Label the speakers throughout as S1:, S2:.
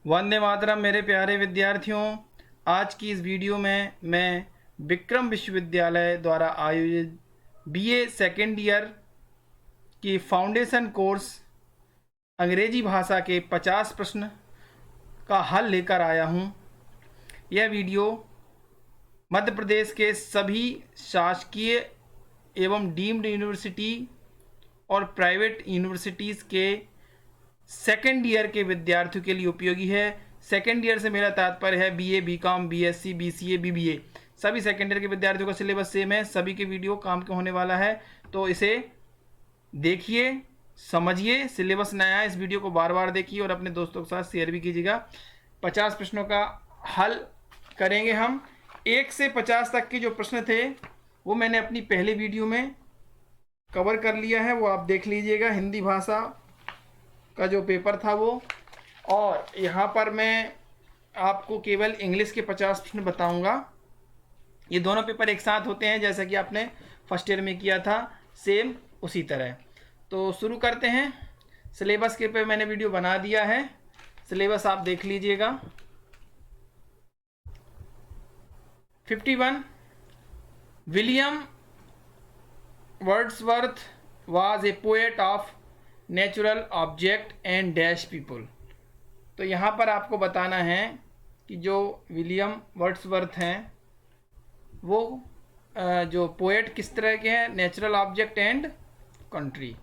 S1: वंदे मातरम मेरे प्यारे विद्यार्थियों। आज की इस वीडियो में मैं विक्रम विश्वविद्यालय द्वारा आयोजित बीए सेकेंड ईयर की फाउंडेशन कोर्स अंग्रेजी भाषा के 50 प्रश्न का हल लेकर आया हूँ। यह वीडियो मध्य प्रदेश के सभी शासकीय एवं डीम्ड यूनिवर्सिटी और प्राइवेट यूनिवर्सिटीज़ के सेकेंड ईयर के विद्यार्थियों के लिए उपयोगी है। सेकेंड ईयर से मेरा तात्पर्य है BA, BCom, BSc, BCA, BBA. सभी सेकेंड ईयर के विद्यार्थियों का सिलेबस सेम है, सभी के वीडियो काम के होने वाला है। तो इसे देखिए, समझिए। सिलेबस नया है, इस वीडियो को बार बार देखिए और अपने दोस्तों के साथ शेयर भी कीजिएगा। 50 प्रश्नों का हल करेंगे हम। 1 से 50 तक के जो प्रश्न थे वो मैंने अपनी पहले वीडियो में कवर कर लिया है, वो आप देख लीजिएगा। हिंदी भाषा का जो पेपर था वो, और यहाँ पर मैं आपको केवल इंग्लिश के 50 प्रश्न बताऊंगा। ये दोनों पेपर एक साथ होते हैं, जैसा कि आपने फर्स्ट ईयर में किया था, सेम उसी तरह। तो शुरू करते हैं। सिलेबस के पे मैंने वीडियो बना दिया है, सिलेबस आप देख लीजिएगा। 51 William Wordsworth was a poet of natural object and dash people. तो यहाँ पर आपको बताना है कि जो विलियम वर्ड्सवर्थ हैं वो जो पोएट किस तरह के हैं। Natural object and country,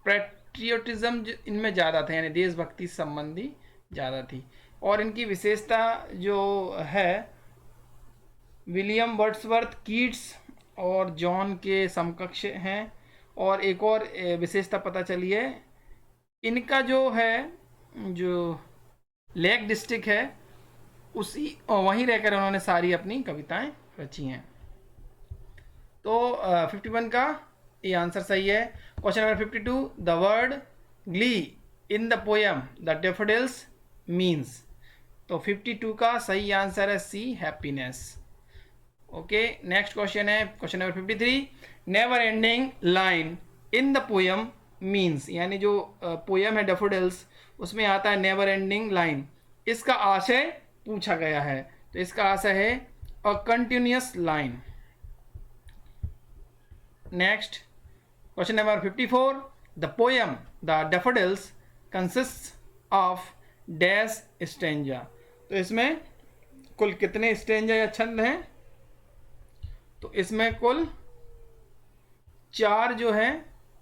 S1: patriotism इनमें ज़्यादा था, यानी देशभक्ति संबंधी ज़्यादा थी। और इनकी विशेषता जो है, विलियम वर्ड्सवर्थ कीट्स और जॉन के समकक्ष हैं। और एक और विशेषता पता चली है, इनका जो है, जो लेक डिस्ट्रिक्ट है, उसी वहीं रहकर उन्होंने सारी अपनी कविताएं रची हैं। तो 51 का ये आंसर सही है। Question number 52 the word Glee in the poem the daffodils means. तो 52 का सही आंसर है सी, हैप्पीनेस। ओके, नेक्स्ट क्वेश्चन है question number 53 never ending line in the poem means. यानी जो पोएम है डैफोडिल्स, उसमें आता है नेवर एंडिंग लाइन। इसका आशय पूछा गया है, तो इसका आशय है a continuous line. Next question number 54 the poem the daffodils consist of dash stanza. तो इसमें कुल कितने स्टेंजा या छंद हैं? तो इसमें कुल 4 जो है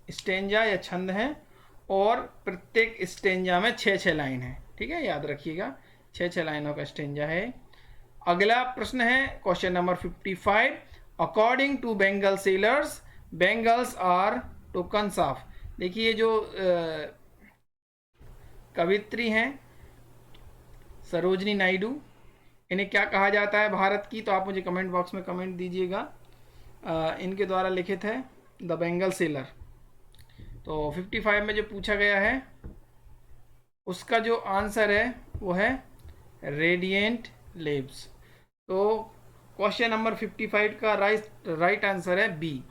S1: स्टेंजा या छंद हैं, और प्रत्येक स्टेंजा में 6-6 लाइन है। ठीक है, याद रखिएगा, 6-6 लाइनों का स्टेंजा है। अगला प्रश्न है question number 55 according to bangle sellers bangles are tokens of. देखिए, जो कवित्री हैं सरोजनी नायडू, इन्हें क्या कहा जाता है भारत की? तो आप मुझे कमेंट बॉक्स में कमेंट दीजिएगा। इनके द्वारा लिखित है द बेंगल सेलर। तो 55 में जो पूछा गया है उसका जो आंसर है वो है रेडिएंट लेब्स। तो क्वेश्चन नंबर 55 का राइट आंसर है बी।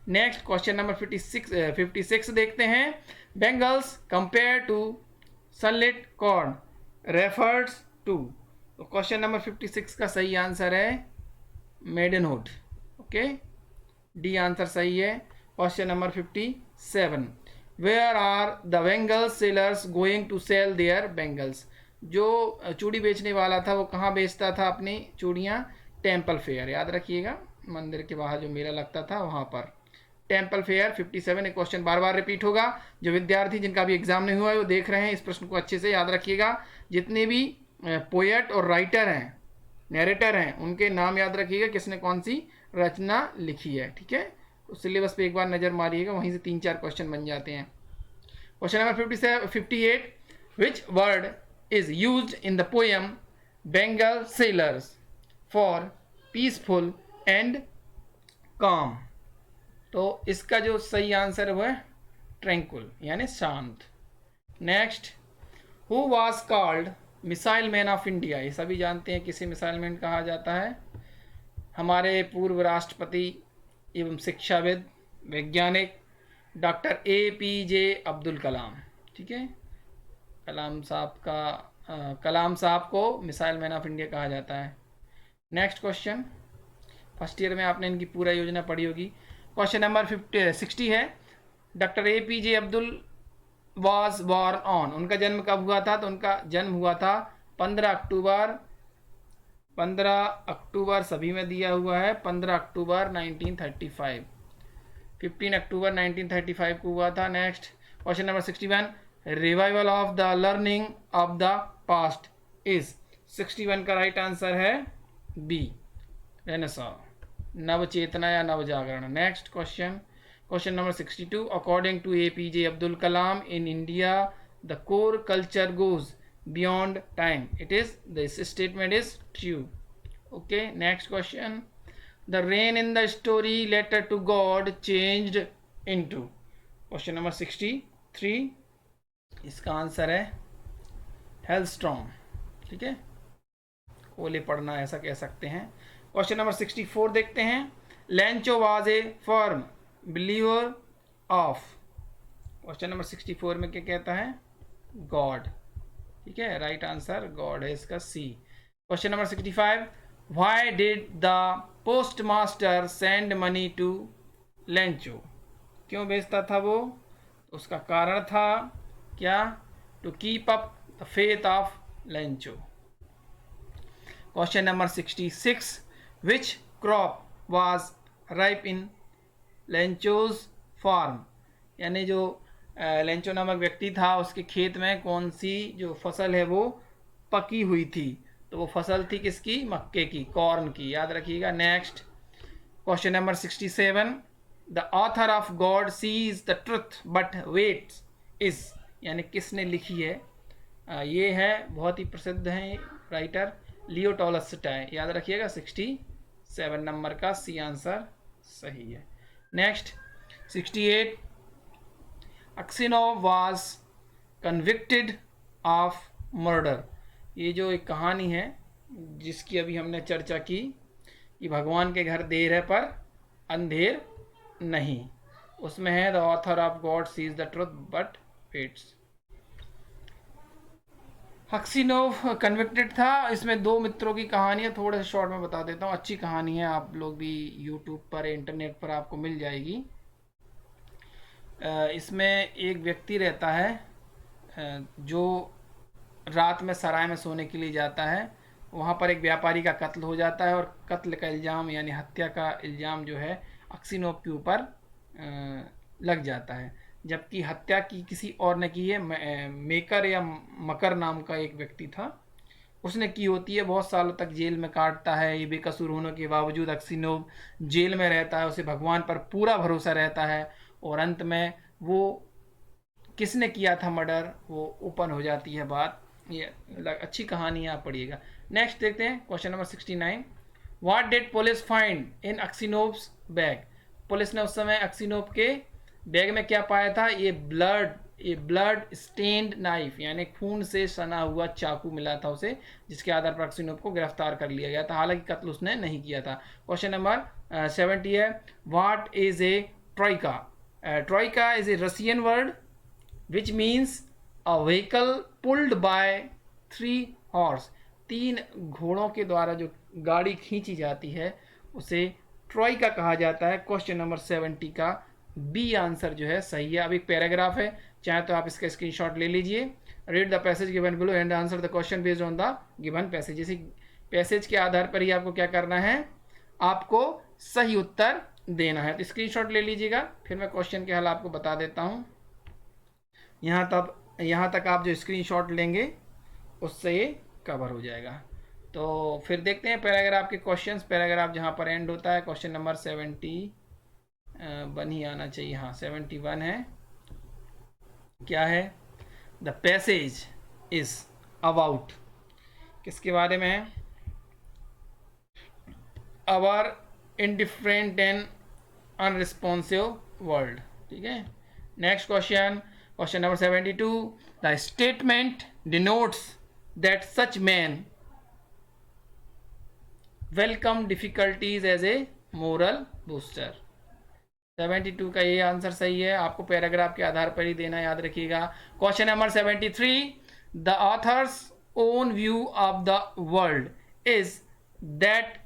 S1: नेक्स्ट क्वेश्चन नंबर 56 देखते हैं। Bangles compare to sunlit corn refers to. तो क्वेश्चन नंबर 56 का सही आंसर है मेडनहुड। ओके, डी आंसर सही है। Question number 57 where are the bangle sellers going to sell their bangles. जो चूड़ी बेचने वाला था वो कहाँ बेचता था अपनी चूड़ियाँ? टेम्पल फेयर, याद रखिएगा, मंदिर के बाहर जो मेला लगता था वहाँ पर टेम्पल फेयर। 57 एक क्वेश्चन बार बार रिपीट होगा। जो विद्यार्थी जिनका भी एग्जाम नहीं हुआ है वो देख रहे हैं, इस प्रश्न को अच्छे से याद रखिएगा। जितने भी पोएट और राइटर हैं, नरेटर हैं, उनके नाम याद रखिएगा, किसने कौन सी रचना लिखी है। ठीक है, तो सिलेबस पे एक बार नज़र मारिएगा, वहीं से 3-4 क्वेश्चन बन जाते हैं। Question number 58 which word is used in the poem Bengal sellers for peaceful and काम। तो इसका जो सही आंसर है वो है ट्रैंक्विल, यानी शांत। Next who was called missile man of India. ये सभी जानते हैं किसे मिसाइल मैन कहा जाता है। हमारे पूर्व राष्ट्रपति एवं शिक्षाविद वैज्ञानिक डॉक्टर APJ अब्दुल कलाम। ठीक है, कलाम साहब का कलाम साहब को मिसाइल मैन ऑफ इंडिया कहा जाता है। नेक्स्ट क्वेश्चन, फर्स्ट ईयर में आपने इनकी पूरा योजना पढ़ी होगी। क्वेश्चन नंबर 60 है, doctor APJ Abdul was born on, उनका जन्म कब हुआ था? तो उनका जन्म हुआ था 15 अक्टूबर, 15 अक्टूबर सभी में दिया हुआ है, 15 अक्टूबर 1935, 15 अक्टूबर 1935 को हुआ था। Next question number 61, revival of the learning of the past is, 61 का राइट आंसर है बी, रेनेसां, नव चेतना या नव जागरण। Next question, question number 62, according to APJ Abdul Kalam in India the core culture goes beyond time, it is, this statement is true. Okay, next question, the rain in the story letter to God changed into, question number 63, इसका answer है hailstorm. ठीक है, ओले पड़ना ऐसा कह सकते हैं। क्वेश्चन नंबर 64 देखते हैं, Lencho was a firm believer of, question number 64 में क्या कहता है? गॉड। ठीक है, राइट आंसर गॉड है इसका C. Question number 65, why did the post master send money to Lencho, क्यों भेजता था वो? उसका कारण था क्या? To keep up the faith of Lencho. Question number 66, which crop was ripe in Lencho's farm, यानी जो लेंचो नामक व्यक्ति था उसके खेत में कौन सी जो फसल है वो पकी हुई थी? तो वो फसल थी किसकी? मक्के की, कॉर्न की, याद रखिएगा। Next question number 67, the author of God sees the truth but weights is, यानी किसने लिखी है? ये है बहुत ही प्रसिद्ध हैं राइटर, लियो टॉलस्टॉय, याद रखिएगा। 67 नंबर का सी आंसर सही है। Next 68, Aksionov was convicted of murder, ये जो एक कहानी है जिसकी अभी हमने चर्चा की कि भगवान के घर देर है पर अंधेर नहीं, उसमें है the author of God sees the truth but waits. Aksionov convicted था। इसमें दो मित्रों की कहानी है, थोड़े से शॉर्ट में बता देता हूँ, अच्छी कहानी है, आप लोग भी यूट्यूब पर इंटरनेट पर आपको मिल जाएगी। इसमें एक व्यक्ति रहता है जो रात में सराय में सोने के लिए जाता है, वहाँ पर एक व्यापारी का कत्ल हो जाता है और कत्ल का इल्ज़ाम यानी हत्या का इल्ज़ाम जो है अक्सिनोव के ऊपर लग जाता है, जबकि हत्या की किसी और ने की है, मेकर या मकर नाम का एक व्यक्ति था, उसने की होती है। बहुत सालों तक जेल में काटता है, ये बेकसूर होने के बावजूद अक्सिनोव जेल में रहता है, उसे भगवान पर पूरा भरोसा रहता है और अंत में वो किसने किया था मर्डर वो ओपन हो जाती है बात। ये अच्छी कहानी है, आप पढ़िएगा। नेक्स्ट देखते हैं question number 69, what did police find in Aksionov's bag, police ने उस समय अक्सिनोव के बैग में क्या पाया था? ये ब्लड स्टेन्ड नाइफ, यानी खून से सना हुआ चाकू मिला था उसे, जिसके आधार पर अक्सिनोव को गिरफ्तार कर लिया गया था, हालांकि कत्ल उसने नहीं किया था। क्वेश्चन नंबर 70 है, what is a Troikaa, Troikaa is a Russian word which means a vehicle pulled bye 3 horse, 3 घोड़ों के द्वारा जो गाड़ी खींची जाती है उसे ट्रोइका कहा जाता है। क्वेश्चन नंबर 70 का बी आंसर जो है सही है। अब एक पैराग्राफ है, चाहे तो आप इसका स्क्रीनशॉट ले लीजिए। Read the passage given below and answer the question based on the given passage, इसी पैसेज के आधार पर ही आपको क्या करना है, आपको सही उत्तर देना है। तो स्क्रीनशॉट ले लीजिएगा, फिर मैं क्वेश्चन के हल आपको बता देता हूँ। यहाँ तक आप जो स्क्रीनशॉट लेंगे उससे ये कवर हो जाएगा। तो फिर देखते हैं पैराग्राफ के क्वेश्चंस, पैराग्राफ जहाँ पर एंड होता है। क्वेश्चन नंबर 71 ही आना चाहिए, हाँ 71 है। क्या है? द पैसेज इज अबाउट, किसके बारे में है? Our indifferent and unresponsive world. ठीक है, next question, question number 72, the statement denotes that such man welcome difficulties as a moral booster. 72 का ये आंसर सही है, आपको पैराग्राफ के आधार पर ही देना, याद रखिएगा। Question number 73, the author's own view of the world is that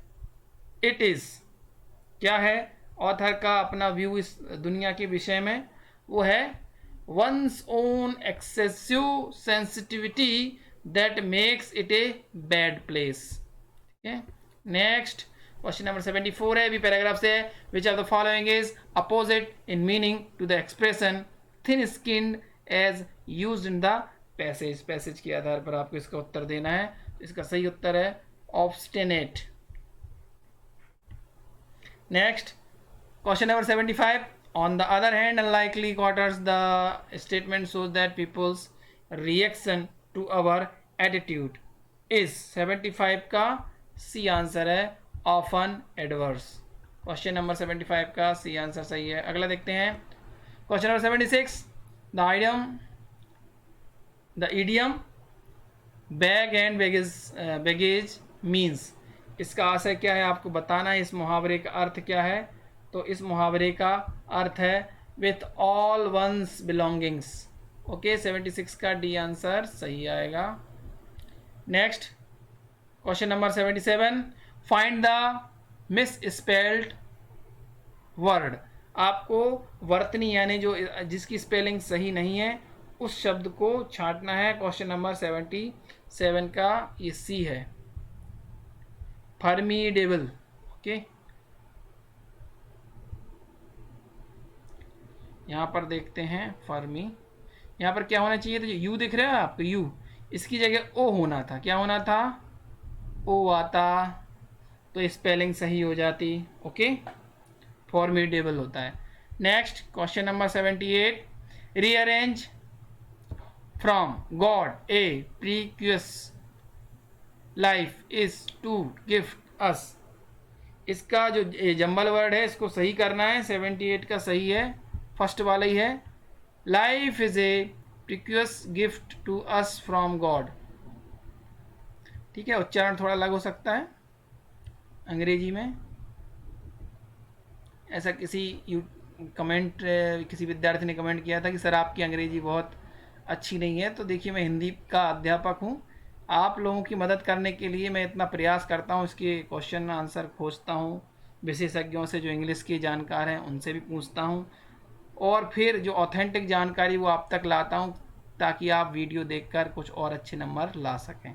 S1: it is, क्या है ऑथर का अपना व्यू इस दुनिया के विषय में, वो है one's own excessive sensitivity that makes it a bad place. ठीक है, नेक्स्ट क्वेश्चन नंबर 74 है, भी पैराग्राफ से, which of the following is opposite in meaning to the expression thin skinned as used in the passage. Passage के आधार पर आपको इसका उत्तर देना है। इसका सही उत्तर है obstinate. Next question number 75, on the other hand unlikely quarters the statement shows that people's reaction to our attitude is 75 का सी आंसर है often adverse। क्वेश्चन नंबर 75 का सी आंसर सही है। अगला देखते हैं question number 76, the idiom bag and baggage means, इसका आशय क्या है आपको बताना है। इस मुहावरे का अर्थ क्या है? तो इस मुहावरे का अर्थ है with all ones belongings. Okay, 76 का डी आंसर सही आएगा। Next question number 77, find the misspelled word. आपको वर्तनी यानी जो जिसकी स्पेलिंग सही नहीं है उस शब्द को छांटना है। क्वेश्चन नंबर 77 का ये सी है, फर्मीडेबल। ओके, यहाँ पर देखते हैं फर्मी, यहाँ पर क्या होना चाहिए? तो यू दिख रहा है आपको, यू, इसकी जगह ओ होना था। क्या होना था? ओ आता तो स्पेलिंग सही हो जाती। ओके, फॉर्मिडेबल होता है। Next question number 78, rearrange from God a precious life is to gift us. इसका जो जंबल वर्ड है इसको सही करना है। 78 का सही है, फर्स्ट वाला ही है, life is a precious gift to us from God. ठीक है, उच्चारण थोड़ा अलग हो सकता है अंग्रेजी में। ऐसा किसी विद्यार्थी ने कमेंट किया था कि सर आपकी अंग्रेजी बहुत अच्छी नहीं है। तो देखिए, मैं हिंदी का अध्यापक हूँ, आप लोगों की मदद करने के लिए मैं इतना प्रयास करता हूँ, इसके क्वेश्चन आंसर खोजता हूँ, विशेषज्ञों से जो इंग्लिश के जानकार हैं उनसे भी पूछता हूँ, और फिर जो ऑथेंटिक जानकारी वो आप तक लाता हूँ ताकि आप वीडियो देखकर कुछ और अच्छे नंबर ला सकें।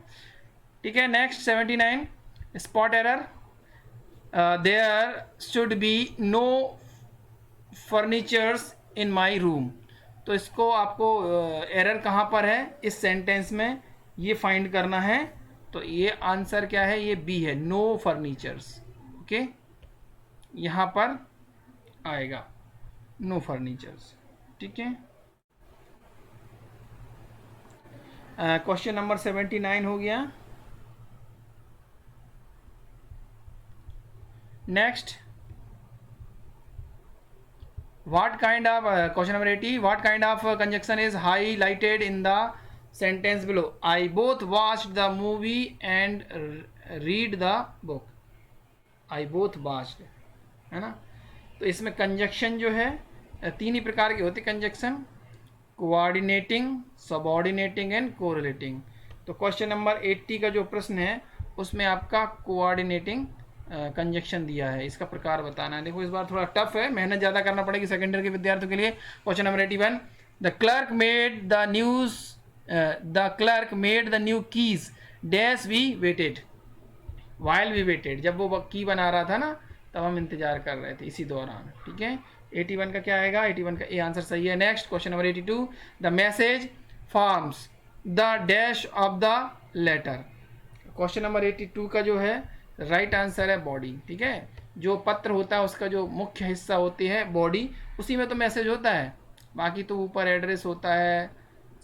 S1: ठीक है, next 79, spot error, there should be no furnitures in my room. तो इसको आपको एरर कहाँ पर है इस सेंटेंस में ये फाइंड करना है। तो ये आंसर क्या है? ये बी है, नो फर्नीचर्स। ओके, यहाँ पर आएगा नो फर्नीचर्स। ठीक है, क्वेश्चन नंबर 79 हो गया। Next what kind of question number 80, what kind of conjunction is highlighted in the sentence below? I both watched the movie and read the book। I both watched, है ना। तो इसमें conjunction जो है तीन ही प्रकार के होते conjunction, coordinating, subordinating and correlating. तो क्वेश्चन नंबर 80 का जो प्रश्न है उसमें आपका कोऑर्डिनेटिंग कंजक्शन दिया है, इसका प्रकार बताना है। देखो इस बार थोड़ा टफ है, मेहनत ज़्यादा करना पड़ेगी सेकेंड ईयर के विद्यार्थियों के लिए। Question number 81, the clerk made the new keys dash we waited, while we waited. जब वो की बना रहा था ना तब हम इंतजार कर रहे थे, इसी दौरान। ठीक है, 81 का क्या आएगा? 81 का ए आंसर सही है। Next question number 82, the message forms the dash of the letter. Question number 82 का जो है राइट आंसर है बॉडी। ठीक है, जो पत्र होता है उसका जो मुख्य हिस्सा होती है बॉडी, उसी में तो मैसेज होता है, बाकी तो ऊपर एड्रेस होता है,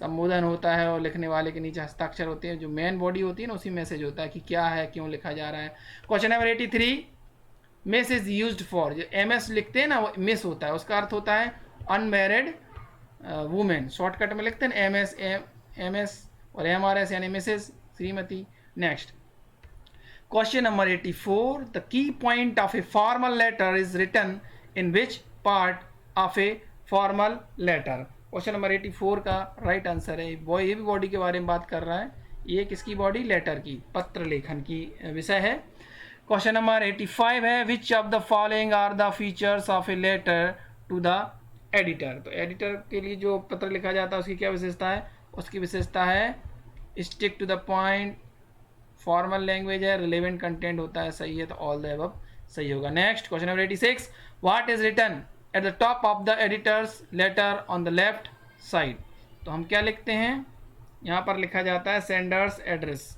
S1: संबोधन होता है और लिखने वाले के नीचे हस्ताक्षर होते हैं। जो मेन बॉडी होती है ना उसी मैसेज होता है कि क्या है, क्यों लिखा जा रहा है। Question number 83, miss is used for, जो MS लिखते हैं ना वो मिस होता है, उसका अर्थ होता है अनमैरिड वुमेन। शॉर्टकट में लिखते हैं MS और MRS यानी मिसेज, श्रीमती। Next question number 84, the key point of a formal letter is written in which part of a formal letter. Question number 84 का राइट आंसर है, ये भी बॉडी के बारे में बात कर रहा है, ये किसकी बॉडी, लेटर की, पत्र लेखन की विषय है। क्वेश्चन नंबर 85 है, which of the following are the features of a letter to the editor. तो एडिटर के लिए जो पत्र लिखा जाता है उसकी क्या विशेषता है, उसकी विशेषता है stick to the point, formal language है, रिलेवेंट कंटेंट होता है, सही है, तो ऑल द अबव सही होगा। Next question number 86, what is written at the top of the editor's letter on the left side. तो हम क्या लिखते हैं, यहाँ पर लिखा जाता है सेंडर्स एड्रेस,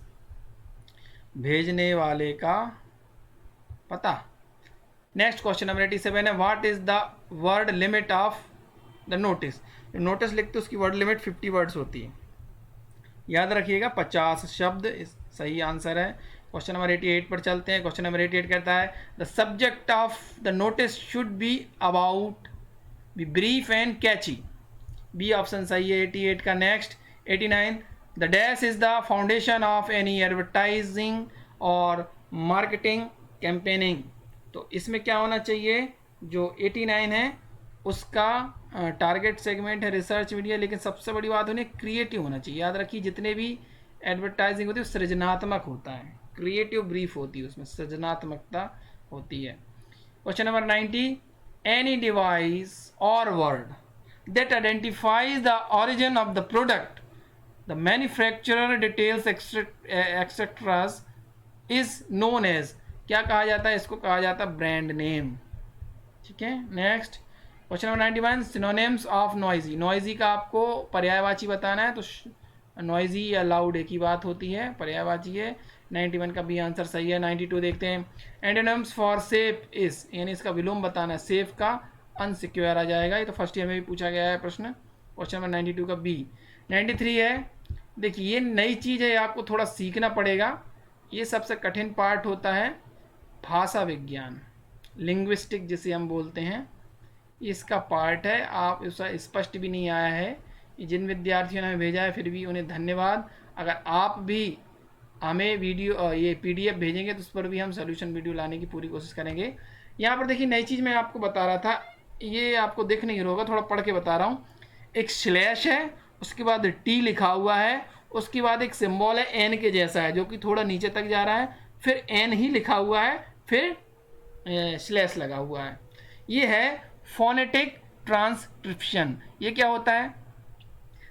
S1: भेजने वाले का पता। नेक्स्ट क्वेश्चन नंबर 87 है, what is the word limit of the notice. Notice लिखते उसकी वर्ड लिमिट 50 वर्ड्स होती है, याद रखिएगा 50 शब्द सही आंसर है। क्वेश्चन नंबर 88 पर चलते हैं। क्वेश्चन नंबर 88 कहता है, the subject of the notice should be about be brief and catchy. B option सही है 88 का। Next 89, the dash is the foundation of any advertising और मार्केटिंग कैंपेनिंग। तो इसमें क्या होना चाहिए, जो 89 है उसका टारगेट सेगमेंट है रिसर्च मीडिया, लेकिन सबसे बड़ी बात होनी क्रिएटिव होना चाहिए। याद रखिए जितने भी एडवर्टाइजिंग होती है वो सृजनात्मक होता है, क्रिएटिव ब्रीफ होती है, उसमें सृजनात्मकता होती है। Question number 90, any device or word that identifies the origin of the product, the manufacturer details etceteras is known as, क्या कहा जाता है, इसको कहा जाता है ब्रांड नेम। ठीक है। Next question number 91, synonyms of noisy. Noisy का आपको पर्यायवाची बताना है, तो नॉइजी या लाउड एक ही बात होती है, पर्यायवाची है। 91 का भी आंसर सही है। 92 देखते हैं, एंटोनिम्स फॉर सेफ इज, यानी इसका विलोम बताना है, सेफ का अनसिक्योर आ जाएगा, ये तो फर्स्ट ईयर में भी पूछा गया है प्रश्न। क्वेश्चन नंबर 92 का बी। 93 है, देखिए ये नई चीज़ है, आपको थोड़ा सीखना पड़ेगा, ये सबसे कठिन पार्ट होता है भाषा विज्ञान, लिंग्विस्टिक जिसे हम बोलते हैं, इसका पार्ट है। आप उसका स्पष्ट भी नहीं आया है, जिन विद्यार्थियों ने हमें भेजा है फिर भी उन्हें धन्यवाद। अगर आप भी हमें वीडियो ये PDF भेजेंगे तो उस पर भी हम सोल्यूशन वीडियो लाने की पूरी कोशिश करेंगे। यहाँ पर देखिए नई चीज़ मैं आपको बता रहा था, ये आपको दिख नहीं रहा होगा, थोड़ा पढ़ के बता रहा हूँ। एक स्लैश है, उसके बाद T लिखा हुआ है, उसके बाद एक सिंबल है N के जैसा है जो कि थोड़ा नीचे तक जा रहा है, फिर N ही लिखा हुआ है, फिर स्लैश लगा हुआ है। ये है फोनेटिक ट्रांसक्रिप्शन। ये क्या होता है,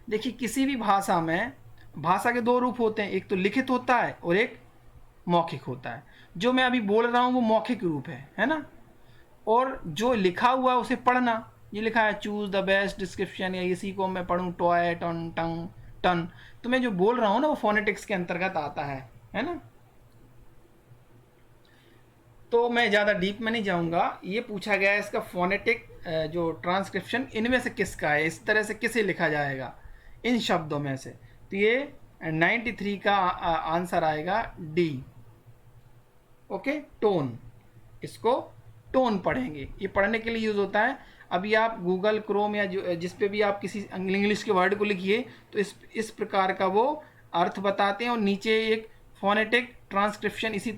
S1: देखिए किसी भी भाषा में भाषा के दो रूप होते हैं, एक तो लिखित होता है और एक मौखिक होता है। जो मैं अभी बोल रहा हूँ वो मौखिक रूप है ना, और जो लिखा हुआ है उसे पढ़ना। ये लिखा है चूज द बेस्ट डिस्क्रिप्शन, या इसी को मैं पढ़ूँ टॉय टन टंग टन, तो मैं जो बोल रहा हूँ ना वो फोनेटिक्स के अंतर्गत आता है ना। तो मैं ज़्यादा डीप में नहीं जाऊंगा, ये पूछा गया है इसका फोनेटिक जो ट्रांसक्रिप्शन इनमें से किसका है, इस तरह से किसे लिखा जाएगा इन शब्दों में से। तो ये 93 का आंसर आएगा डी। ओके, टोन, इसको टोन पढ़ेंगे, ये पढ़ने के लिए यूज़ होता है। अभी आप गूगल क्रोम या जिस पे भी आप किसी इंग्लिश के वर्ड को लिखिए तो इस प्रकार का वो अर्थ बताते हैं, और नीचे एक फोनेटिक ट्रांसक्रिप्शन इसी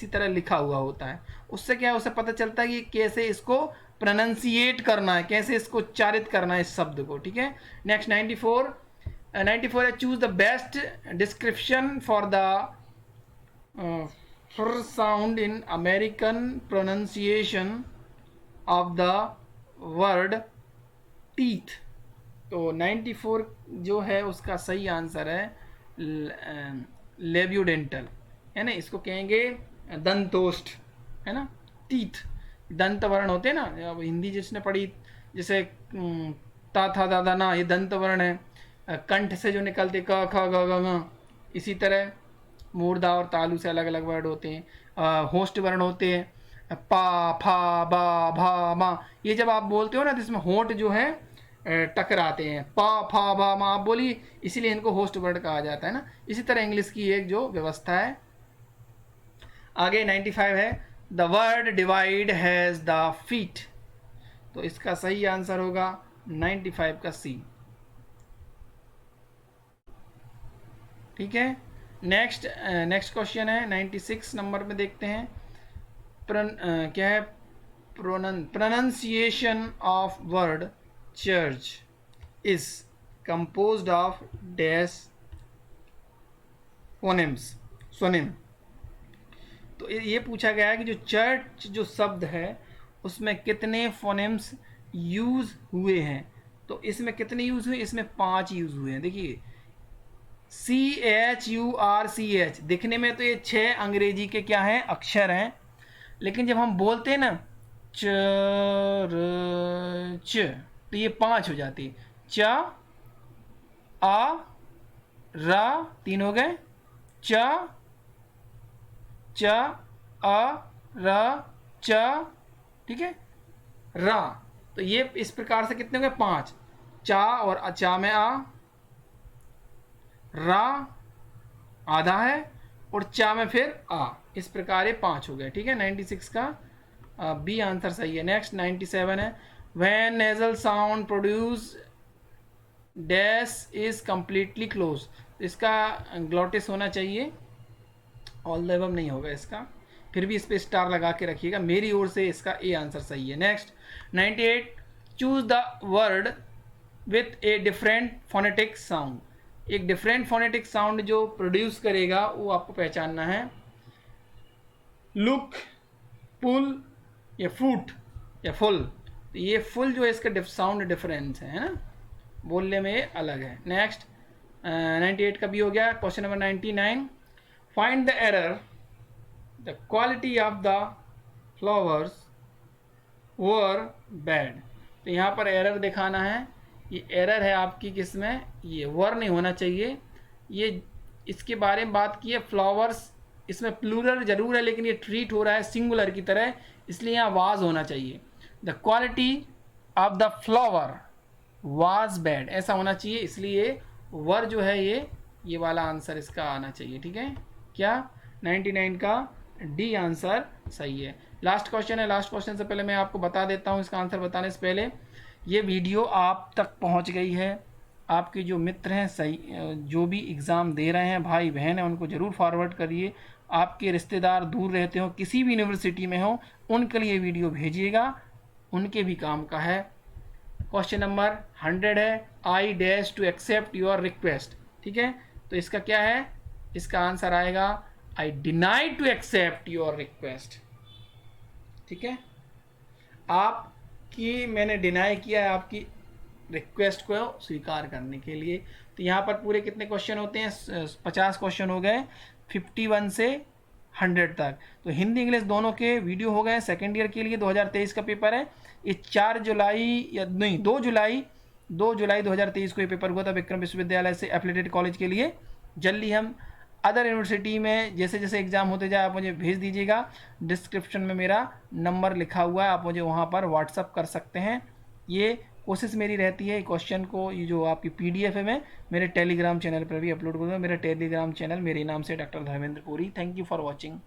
S1: तरह लिखा हुआ होता है। उससे क्या है, उससे पता चलता है कि कैसे इसको प्रोनाउंसिएट करना है, कैसे इसको उच्चारित करना है इस शब्द को। ठीक है। नेक्स्ट 94 है, choose the best description for the sound in American pronunciation of the word teeth. तो 94 जो है उसका सही आंसर है लेब्यूडेंटल, है ना, इसको कहेंगे दंतोष्ठ, है ना। टीथ दंत वर्ण होते हैं ना, अब हिंदी जिसने पढ़ी जैसे ता था दादा ना, ये दंत वर्ण है। कंठ से जो निकलते क ख ग ग ङ, इसी तरह मूर्धा और तालु से अलग अलग वर्ड होते हैं। होस्ट वर्ण होते हैं पा फा बा भा मा, ये जब आप बोलते हो ना तो इसमें होंठ जो है टकराते हैं, पा फा बा मा आप बोलिए, इसीलिए इनको होस्ट वर्ड कहा जाता है ना। इसी तरह इंग्लिश की एक जो व्यवस्था है। आगे 95 है, the word divide has the feet. तो इसका सही आंसर होगा 95 का सी। ठीक है। नेक्स्ट क्वेश्चन है 96 नंबर में, देखते हैं क्या है, pronunciation of word church is composed of dash फोनेम्स, स्वनिम। तो ये पूछा गया है कि जो चर्च जो शब्द है उसमें कितने फोनेम्स यूज हुए हैं। तो इसमें कितने यूज हुए, इसमें 5 यूज हुए हैं। देखिए CHURCH, दिखने में तो ये 6 अंग्रेजी के क्या हैं, अक्षर हैं, लेकिन जब हम बोलते हैं ना चर्च, तो ये 5 हो जाती है। च, आ, रा, 3 हो गए, च, च, अ, र, च, ठीक है, रा। तो ये इस प्रकार से कितने हो गए, 5। चा और चा में आ, रा आधा है, और चा में फिर आ, इस प्रकार ये 5 हो गए। ठीक है, 96 का बी आंसर सही है। नेक्स्ट 97 है, when nasal sound produce dash is completely close. इसका ग्लॉटिस होना चाहिए, ऑल द एबव नहीं होगा इसका, फिर भी इस पर स्टार लगा के रखिएगा, मेरी ओर से इसका ए आंसर सही है। Next 98, choose the word with a different phonetic sound. एक डिफरेंट फोनेटिक साउंड जो प्रोड्यूस करेगा वो आपको पहचानना है। लुक, पुल या फूट या फुल। तो ये फुल जो है इसका साउंड डिफरेंस है ना, बोलने में अलग है। नेक्स्ट 98 का भी हो गया। Question number 99, find the error, the quality of the flowers were bad. तो यहाँ पर एरर दिखाना है, ये एरर है आपकी किसमें, ये वर नहीं होना चाहिए, ये इसके बारे में बात की है। फ्लावर्स इसमें प्लूरल जरूर है, लेकिन ये ट्रीट हो रहा है सिंगुलर की तरह, इसलिए यहाँ वाज होना चाहिए। The quality of the flower was bad, ऐसा होना चाहिए, इसलिए वर जो है ये वाला आंसर इसका आना चाहिए। ठीक है, क्या 99 का डी आंसर सही है। लास्ट क्वेश्चन है, लास्ट क्वेश्चन से पहले मैं आपको बता देता हूँ, इसका आंसर बताने से पहले, ये वीडियो आप तक पहुँच गई है, आपके जो मित्र हैं, सही जो भी एग्ज़ाम दे रहे हैं, भाई बहन हैं, उनको ज़रूर फॉरवर्ड करिए। आपके रिश्तेदार दूर रहते हो, किसी भी यूनिवर्सिटी में हो, उनके लिए वीडियो भेजिएगा, उनके भी काम का है। क्वेश्चन नंबर 100 है, I dash to accept your request. ठीक है, तो इसका क्या है, इसका आंसर आएगा I deny to accept your request. ठीक है, आपकी मैंने डिनाई किया है आपकी रिक्वेस्ट को स्वीकार करने के लिए। तो यहाँ पर पूरे कितने क्वेश्चन होते हैं, 50 क्वेश्चन हो गए, 51 से 100 तक। तो हिंदी इंग्लिश दोनों के वीडियो हो गए। सेकेंड ईयर के लिए 2023 का पेपर है, ये 4 जुलाई या नहीं 2 जुलाई 2023 को ये पेपर हुआ था विक्रम विश्वविद्यालय से एफिलिएटेड कॉलेज के लिए। जल्दी हम अदर यूनिवर्सिटी में जैसे जैसे एग्ज़ाम होते जाए आप मुझे भेज दीजिएगा। डिस्क्रिप्शन में मेरा नंबर लिखा हुआ है, आप मुझे वहाँ पर व्हाट्सअप कर सकते हैं। ये कोशिश मेरी रहती है क्वेश्चन को, ये जो आपकी PDF है मैं मेरे टेलीग्राम चैनल पर भी अपलोड करूँगा। मेरा टेलीग्राम चैनल मेरे नाम से doctor Dharmendra Puri. Thank you for watching.